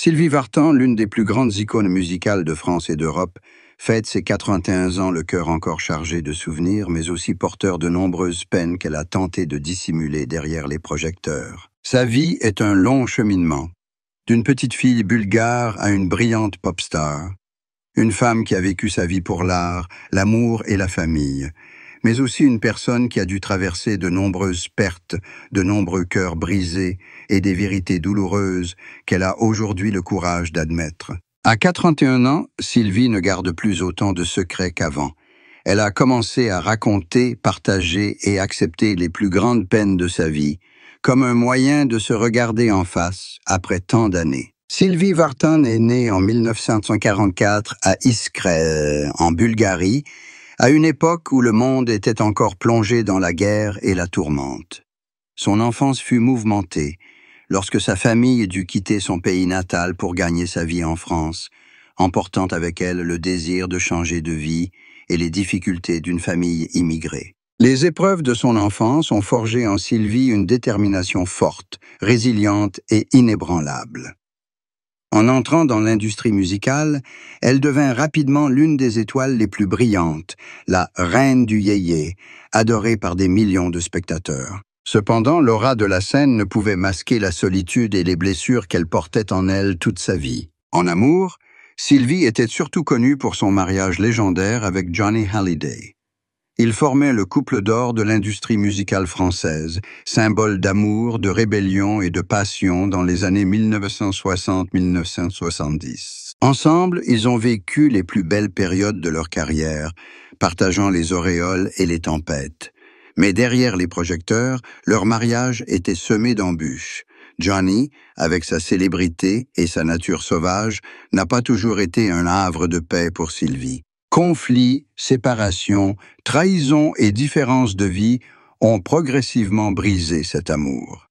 Sylvie Vartan, l'une des plus grandes icônes musicales de France et d'Europe, fête ses 81 ans, le cœur encore chargé de souvenirs, mais aussi porteur de nombreuses peines qu'elle a tenté de dissimuler derrière les projecteurs. Sa vie est un long cheminement, d'une petite fille bulgare à une brillante pop star, une femme qui a vécu sa vie pour l'art, l'amour et la famille, mais aussi une personne qui a dû traverser de nombreuses pertes, de nombreux cœurs brisés et des vérités douloureuses qu'elle a aujourd'hui le courage d'admettre. À 81 ans, Sylvie ne garde plus autant de secrets qu'avant. Elle a commencé à raconter, partager et accepter les plus grandes peines de sa vie, comme un moyen de se regarder en face après tant d'années. Sylvie Vartan est née en 1944 à Iskre, en Bulgarie, à une époque où le monde était encore plongé dans la guerre et la tourmente. Son enfance fut mouvementée lorsque sa famille dut quitter son pays natal pour gagner sa vie en France, emportant avec elle le désir de changer de vie et les difficultés d'une famille immigrée. Les épreuves de son enfance ont forgé en Sylvie une détermination forte, résiliente et inébranlable. En entrant dans l'industrie musicale, elle devint rapidement l'une des étoiles les plus brillantes, la reine du yéyé, adorée par des millions de spectateurs. Cependant, l'aura de la scène ne pouvait masquer la solitude et les blessures qu'elle portait en elle toute sa vie. En amour, Sylvie était surtout connue pour son mariage légendaire avec Johnny Hallyday. Ils formaient le couple d'or de l'industrie musicale française, symbole d'amour, de rébellion et de passion dans les années 1960-1970. Ensemble, ils ont vécu les plus belles périodes de leur carrière, partageant les auréoles et les tempêtes. Mais derrière les projecteurs, leur mariage était semé d'embûches. Johnny, avec sa célébrité et sa nature sauvage, n'a pas toujours été un havre de paix pour Sylvie. Conflits, séparations, trahisons et différences de vie ont progressivement brisé cet amour.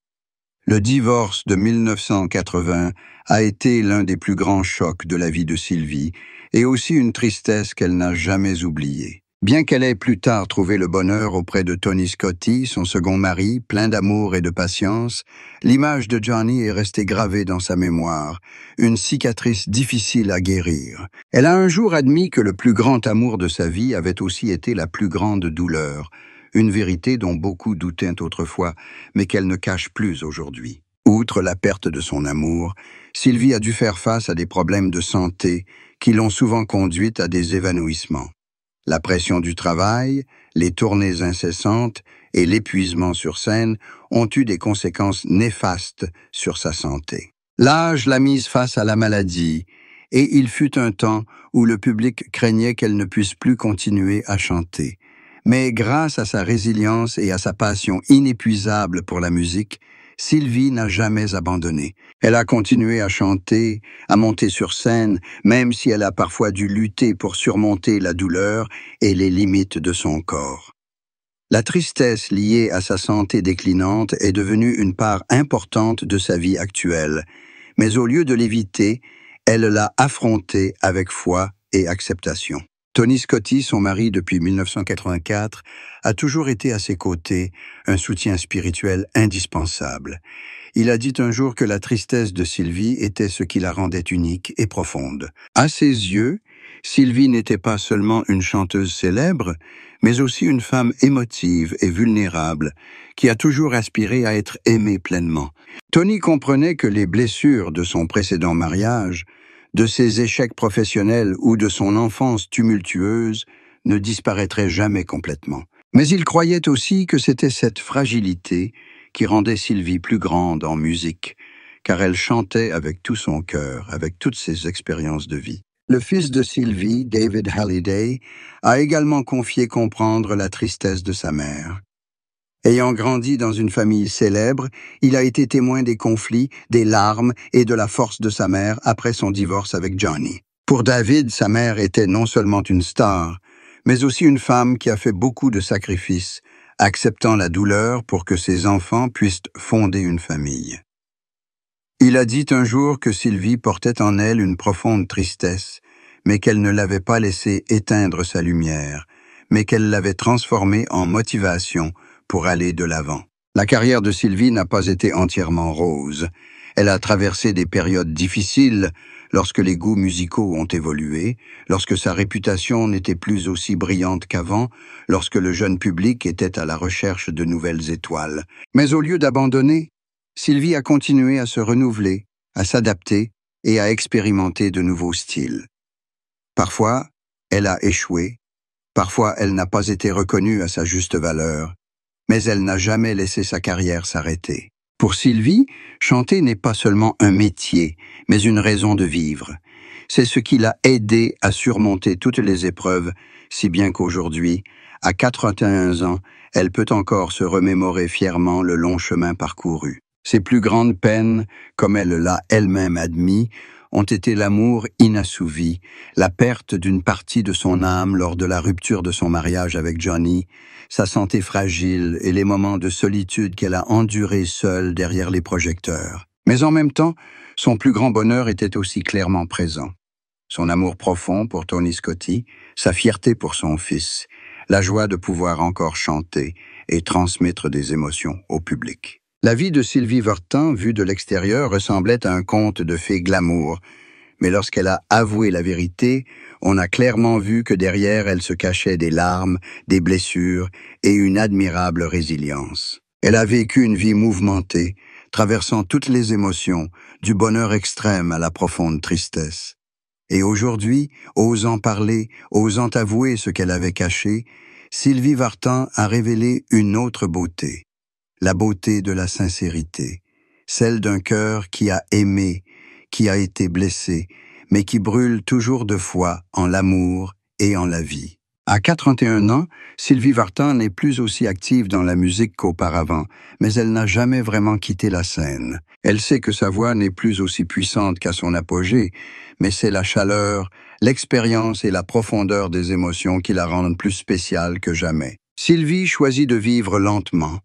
Le divorce de 1980 a été l'un des plus grands chocs de la vie de Sylvie et aussi une tristesse qu'elle n'a jamais oubliée. Bien qu'elle ait plus tard trouvé le bonheur auprès de Tony Scotti, son second mari, plein d'amour et de patience, l'image de Johnny est restée gravée dans sa mémoire, une cicatrice difficile à guérir. Elle a un jour admis que le plus grand amour de sa vie avait aussi été la plus grande douleur, une vérité dont beaucoup doutaient autrefois, mais qu'elle ne cache plus aujourd'hui. Outre la perte de son amour, Sylvie a dû faire face à des problèmes de santé qui l'ont souvent conduite à des évanouissements. La pression du travail, les tournées incessantes et l'épuisement sur scène ont eu des conséquences néfastes sur sa santé. L'âge l'a mise face à la maladie, et il fut un temps où le public craignait qu'elle ne puisse plus continuer à chanter. Mais grâce à sa résilience et à sa passion inépuisable pour la musique, Sylvie n'a jamais abandonné. Elle a continué à chanter, à monter sur scène, même si elle a parfois dû lutter pour surmonter la douleur et les limites de son corps. La tristesse liée à sa santé déclinante est devenue une part importante de sa vie actuelle, mais au lieu de l'éviter, elle l'a affrontée avec foi et acceptation. Tony Scotti, son mari depuis 1984, a toujours été à ses côtés, un soutien spirituel indispensable. Il a dit un jour que la tristesse de Sylvie était ce qui la rendait unique et profonde. À ses yeux, Sylvie n'était pas seulement une chanteuse célèbre, mais aussi une femme émotive et vulnérable, qui a toujours aspiré à être aimée pleinement. Tony comprenait que les blessures de son précédent mariage, de ses échecs professionnels ou de son enfance tumultueuse ne disparaîtraient jamais complètement. Mais il croyait aussi que c'était cette fragilité qui rendait Sylvie plus grande en musique, car elle chantait avec tout son cœur, avec toutes ses expériences de vie. Le fils de Sylvie, David Hallyday, a également confié comprendre la tristesse de sa mère. Ayant grandi dans une famille célèbre, il a été témoin des conflits, des larmes et de la force de sa mère après son divorce avec Johnny. Pour David, sa mère était non seulement une star, mais aussi une femme qui a fait beaucoup de sacrifices, acceptant la douleur pour que ses enfants puissent fonder une famille. Il a dit un jour que Sylvie portait en elle une profonde tristesse, mais qu'elle ne l'avait pas laissé éteindre sa lumière, mais qu'elle l'avait transformée en motivation pour aller de l'avant. La carrière de Sylvie n'a pas été entièrement rose. Elle a traversé des périodes difficiles lorsque les goûts musicaux ont évolué, lorsque sa réputation n'était plus aussi brillante qu'avant, lorsque le jeune public était à la recherche de nouvelles étoiles. Mais au lieu d'abandonner, Sylvie a continué à se renouveler, à s'adapter et à expérimenter de nouveaux styles. Parfois, elle a échoué, parfois elle n'a pas été reconnue à sa juste valeur, mais elle n'a jamais laissé sa carrière s'arrêter. Pour Sylvie, chanter n'est pas seulement un métier, mais une raison de vivre. C'est ce qui l'a aidée à surmonter toutes les épreuves, si bien qu'aujourd'hui, à 81 ans, elle peut encore se remémorer fièrement le long chemin parcouru. Ses plus grandes peines, comme elle l'a elle-même admis, ont été l'amour inassouvi, la perte d'une partie de son âme lors de la rupture de son mariage avec Johnny, sa santé fragile et les moments de solitude qu'elle a endurés seule derrière les projecteurs. Mais en même temps, son plus grand bonheur était aussi clairement présent. Son amour profond pour Tony Scotti, sa fierté pour son fils, la joie de pouvoir encore chanter et transmettre des émotions au public. La vie de Sylvie Vartan, vue de l'extérieur, ressemblait à un conte de fées glamour, mais lorsqu'elle a avoué la vérité, on a clairement vu que derrière elle se cachaient des larmes, des blessures et une admirable résilience. Elle a vécu une vie mouvementée, traversant toutes les émotions, du bonheur extrême à la profonde tristesse. Et aujourd'hui, osant parler, osant avouer ce qu'elle avait caché, Sylvie Vartan a révélé une autre beauté. La beauté de la sincérité, celle d'un cœur qui a aimé, qui a été blessé, mais qui brûle toujours de foi en l'amour et en la vie. À 81 ans, Sylvie Vartan n'est plus aussi active dans la musique qu'auparavant, mais elle n'a jamais vraiment quitté la scène. Elle sait que sa voix n'est plus aussi puissante qu'à son apogée, mais c'est la chaleur, l'expérience et la profondeur des émotions qui la rendent plus spéciale que jamais. Sylvie choisit de vivre lentement,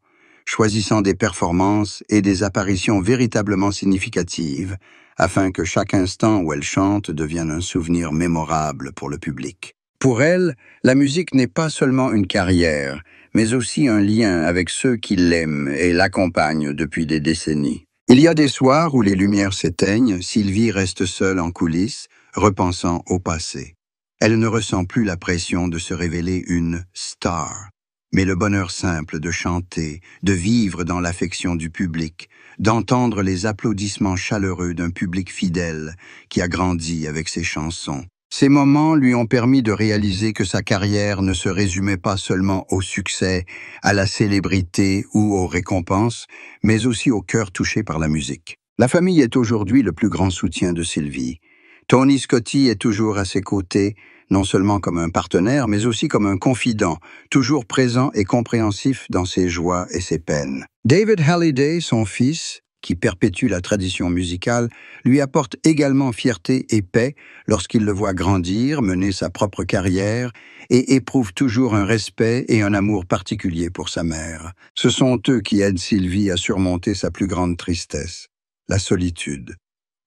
choisissant des performances et des apparitions véritablement significatives, afin que chaque instant où elle chante devienne un souvenir mémorable pour le public. Pour elle, la musique n'est pas seulement une carrière, mais aussi un lien avec ceux qui l'aiment et l'accompagnent depuis des décennies. Il y a des soirs où les lumières s'éteignent, Sylvie reste seule en coulisses, repensant au passé. Elle ne ressent plus la pression de se révéler une star, mais le bonheur simple de chanter, de vivre dans l'affection du public, d'entendre les applaudissements chaleureux d'un public fidèle qui a grandi avec ses chansons. Ces moments lui ont permis de réaliser que sa carrière ne se résumait pas seulement au succès, à la célébrité ou aux récompenses, mais aussi au cœur touché par la musique. La famille est aujourd'hui le plus grand soutien de Sylvie. Tony Scotti est toujours à ses côtés, non seulement comme un partenaire, mais aussi comme un confident, toujours présent et compréhensif dans ses joies et ses peines. David Hallyday, son fils, qui perpétue la tradition musicale, lui apporte également fierté et paix lorsqu'il le voit grandir, mener sa propre carrière et éprouve toujours un respect et un amour particulier pour sa mère. Ce sont eux qui aident Sylvie à surmonter sa plus grande tristesse, la solitude.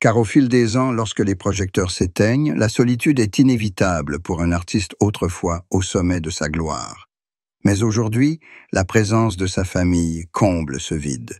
Car au fil des ans, lorsque les projecteurs s'éteignent, la solitude est inévitable pour un artiste autrefois au sommet de sa gloire. Mais aujourd'hui, la présence de sa famille comble ce vide.